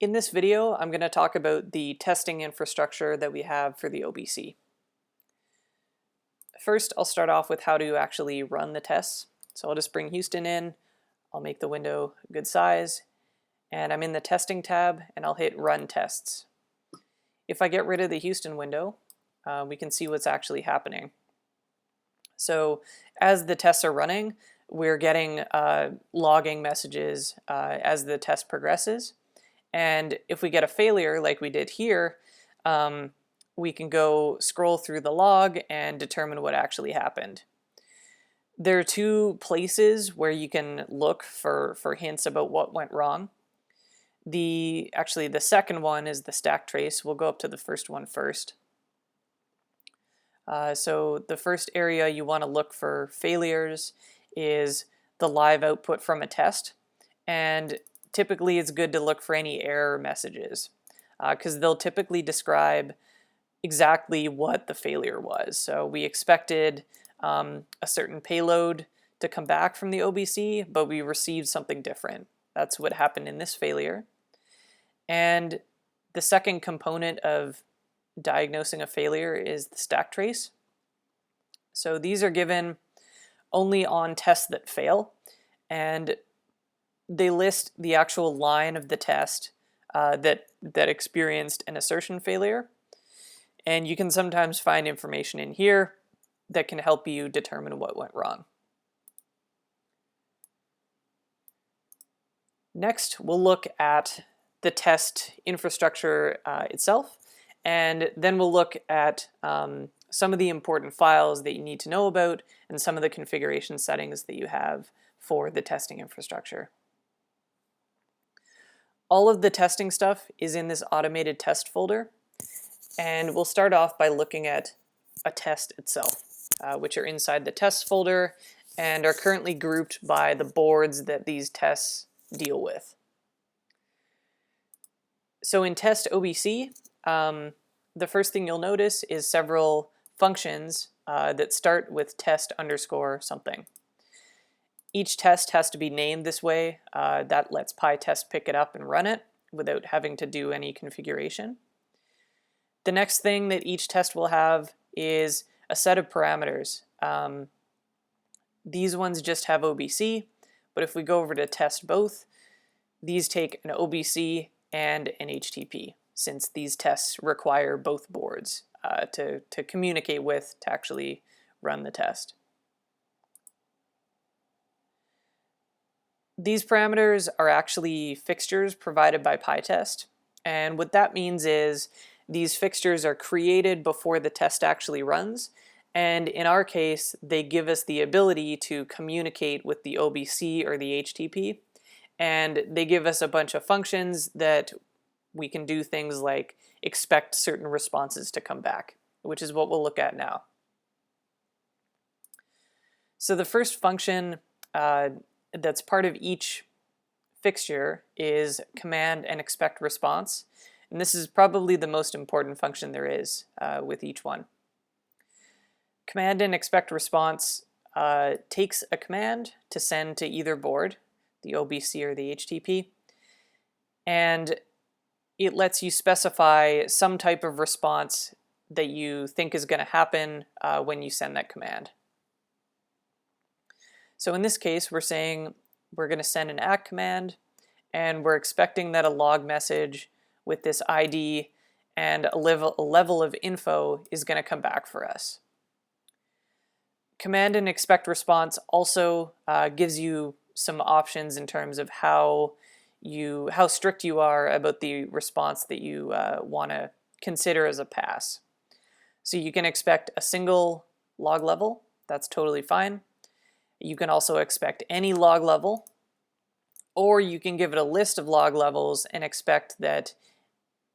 In this video, I'm going to talk about the testing infrastructure that we have for the OBC. First, I'll start off with how to actually run the tests. So I'll just bring Houston in, I'll make the window a good size, and I'm in the testing tab, and I'll hit run tests. If I get rid of the Houston window, we can see what's actually happening. So as the tests are running, we're getting logging messages as the test progresses. And if we get a failure like we did here, we can go scroll through the log and determine what actually happened. There are two places where you can look for hints about what went wrong. Actually, the second one is the stack trace. We'll go up to the first one first. So the first area you want to look for failures is the live output from a test. And typically it's good to look for any error messages because they'll typically describe exactly what the failure was. So we expected a certain payload to come back from the OBC, but we received something different. That's what happened in this failure. And the second component of diagnosing a failure is the stack trace. So these are given only on tests that fail, and they list the actual line of the test that experienced an assertion failure. And you can sometimes find information in here that can help you determine what went wrong. Next, we'll look at the test infrastructure itself, and then we'll look at some of the important files that you need to know about and some of the configuration settings that you have for the testing infrastructure. All of the testing stuff is in this automated test folder, and we'll start off by looking at a test itself, which are inside the test folder and are currently grouped by the boards that these tests deal with. So in test OBC, the first thing you'll notice is several functions that start with test underscore something. Each test has to be named this way. That lets PyTest pick it up and run it without having to do any configuration. The next thing that each test will have is a set of parameters. These ones just have OBC, but if we go over to test both, these take an OBC and an HTTP, since these tests require both boards to communicate with to actually run the test. These parameters are actually fixtures provided by PyTest, and what that means is these fixtures are created before the test actually runs, and in our case they give us the ability to communicate with the OBC or the HTTP, and they give us a bunch of functions that we can do things like expect certain responses to come back, which is what we'll look at now. So the first function that's part of each fixture is command and expect response. And this is probably the most important function there is with each one. Command and expect response takes a command to send to either board, the OBC or the HTTP, and it lets you specify some type of response that you think is going to happen when you send that command. So in this case, we're saying we're going to send an ACK command, and we're expecting that a log message with this ID and a level of info is going to come back for us. Command and expect response also gives you some options in terms of how strict you are about the response that you want to consider as a pass. So you can expect a single log level, that's totally fine. You can also expect any log level, or you can give it a list of log levels and expect that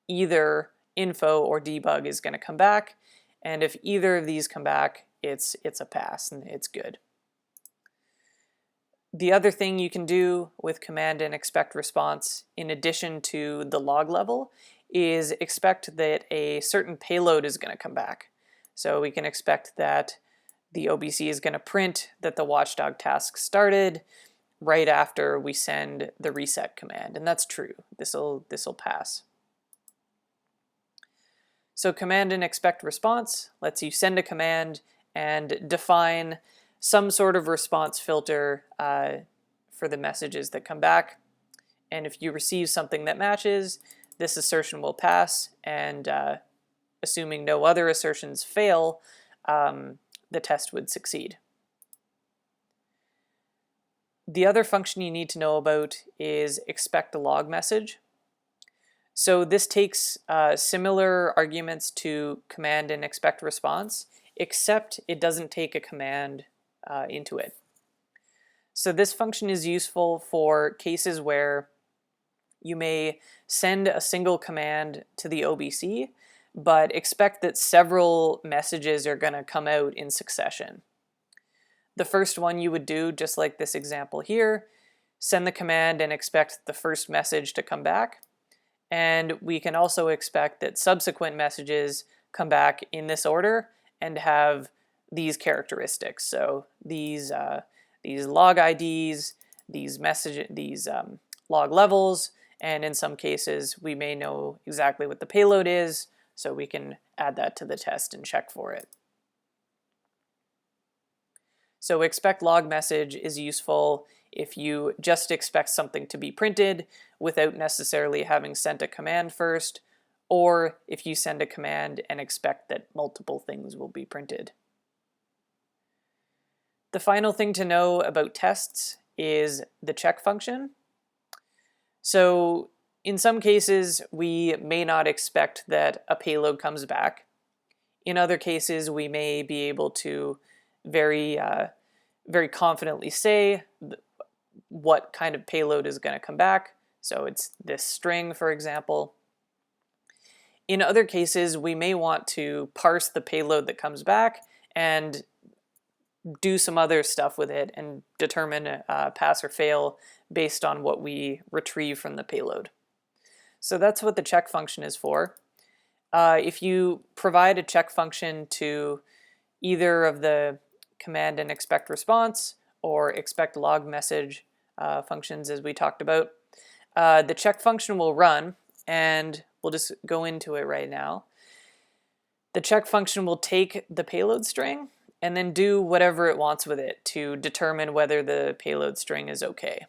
either info or debug is going to come back, and if either of these come back, it's a pass and it's good. The other thing you can do with command and expect response, in addition to the log level, is expect that a certain payload is going to come back. So we can expect that the OBC is going to print that the watchdog task started, right after we send the reset command, and that's true. This'll pass. So command and expect response lets you send a command and define some sort of response filter for the messages that come back. And if you receive something that matches, this assertion will pass, and assuming no other assertions fail, the test would succeed. The other function you need to know about is expect a log message. So this takes similar arguments to command and expect response, except it doesn't take a command into it. So this function is useful for cases where you may send a single command to the OBC, but expect that several messages are going to come out in succession. The first one you would do, just like this example here, send the command and expect the first message to come back. And we can also expect that subsequent messages come back in this order and have these characteristics. So these log IDs, these log levels, and in some cases we may know exactly what the payload is, so we can add that to the test and check for it. So expect log message is useful if you just expect something to be printed without necessarily having sent a command first, or if you send a command and expect that multiple things will be printed. The final thing to know about tests is the check function. So in some cases, we may not expect that a payload comes back. In other cases, we may be able to very confidently say what kind of payload is going to come back. So it's this string, for example. In other cases, we may want to parse the payload that comes back and do some other stuff with it and determine pass or fail based on what we retrieve from the payload. So that's what the check function is for. If you provide a check function to either of the command and expect response or expect log message functions, as we talked about, the check function will run, and we'll just go into it right now. The check function will take the payload string and then do whatever it wants with it to determine whether the payload string is okay.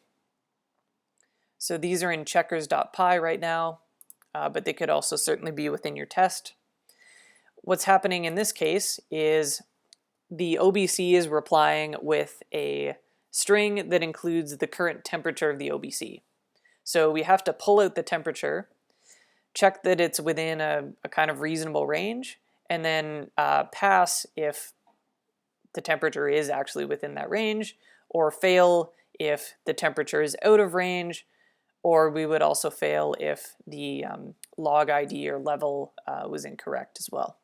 So these are in checkers.py right now, but they could also certainly be within your test. What's happening in this case is the OBC is replying with a string that includes the current temperature of the OBC. So we have to pull out the temperature, check that it's within a kind of reasonable range, and then pass if the temperature is actually within that range, or fail if the temperature is out of range, or we would also fail if the log ID or level was incorrect as well.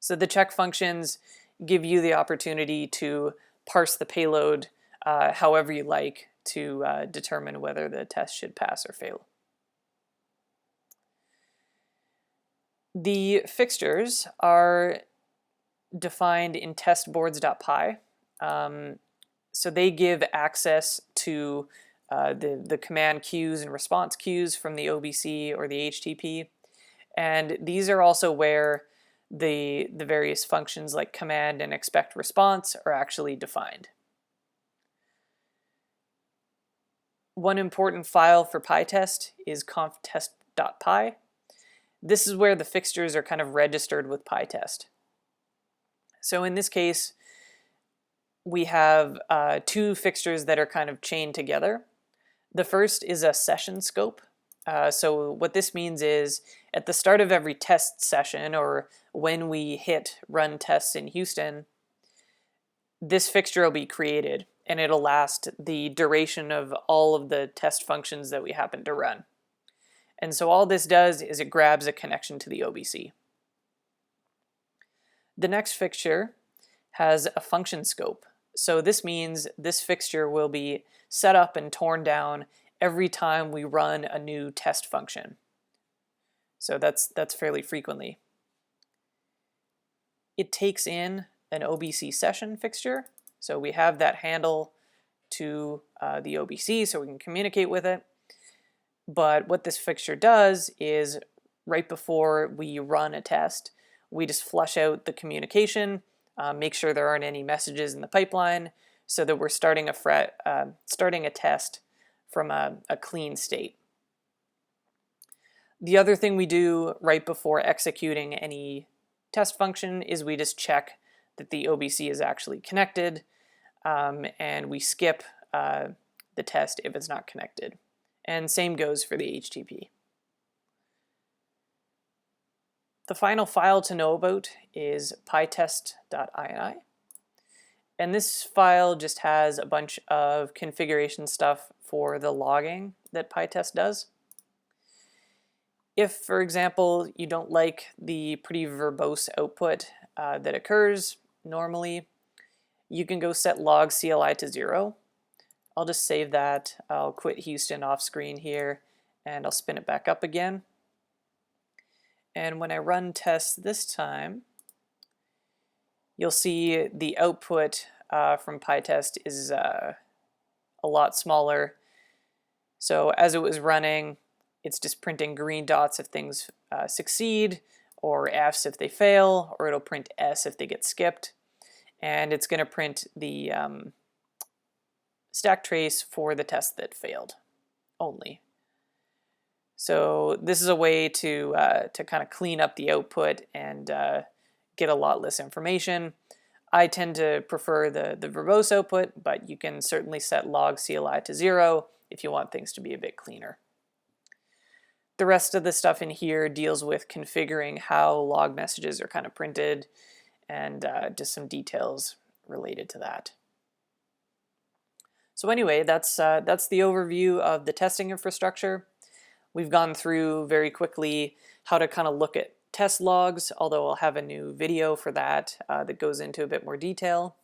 So the check functions give you the opportunity to parse the payload however you like to determine whether the test should pass or fail. The fixtures are defined in testboards.py. So they give access to the command queues and response queues from the OBC or the HTTP. And these are also where the various functions like command and expect response are actually defined. One important file for PyTest is conftest.py. This is where the fixtures are kind of registered with PyTest. So in this case, we have two fixtures that are kind of chained together. The first is a session scope. So what this means is at the start of every test session, or when we hit run tests in Houston, this fixture will be created, and it'll last the duration of all of the test functions that we happen to run. And so all this does is it grabs a connection to the OBC. The next fixture has a function scope. So this means this fixture will be set up and torn down every time we run a new test function. So that's fairly frequently. It takes in an OBC session fixture. So we have that handle to the OBC so we can communicate with it. But what this fixture does is right before we run a test, we just flush out the communication, make sure there aren't any messages in the pipeline, so that we're starting a test from a clean state. The other thing we do right before executing any test function is we just check that the OBC is actually connected, and we skip the test if it's not connected. And same goes for the HTTP. The final file to know about is pytest.ini. And this file just has a bunch of configuration stuff for the logging that PyTest does. If, for example, you don't like the pretty verbose output that occurs normally, you can go set log CLI to 0. I'll just save that. I'll quit Houston off screen here, and I'll spin it back up again. And when I run tests this time, you'll see the output from PyTest is a lot smaller. So as it was running, it's just printing green dots if things succeed, or Fs if they fail, or it'll print S if they get skipped. And it's going to print the stack trace for the test that failed only. So this is a way to kind of clean up the output and get a lot less information. I tend to prefer the verbose output, but you can certainly set log CLI to 0 if you want things to be a bit cleaner. The rest of the stuff in here deals with configuring how log messages are kind of printed, and just some details related to that. So anyway, that's the overview of the testing infrastructure. We've gone through very quickly how to kind of look at test logs, although I'll have a new video for that that goes into a bit more detail.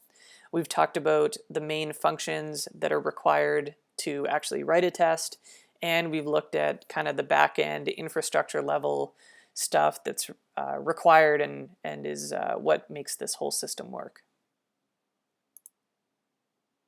We've talked about the main functions that are required to actually write a test, and we've looked at kind of the back-end infrastructure level stuff that's required and is what makes this whole system work.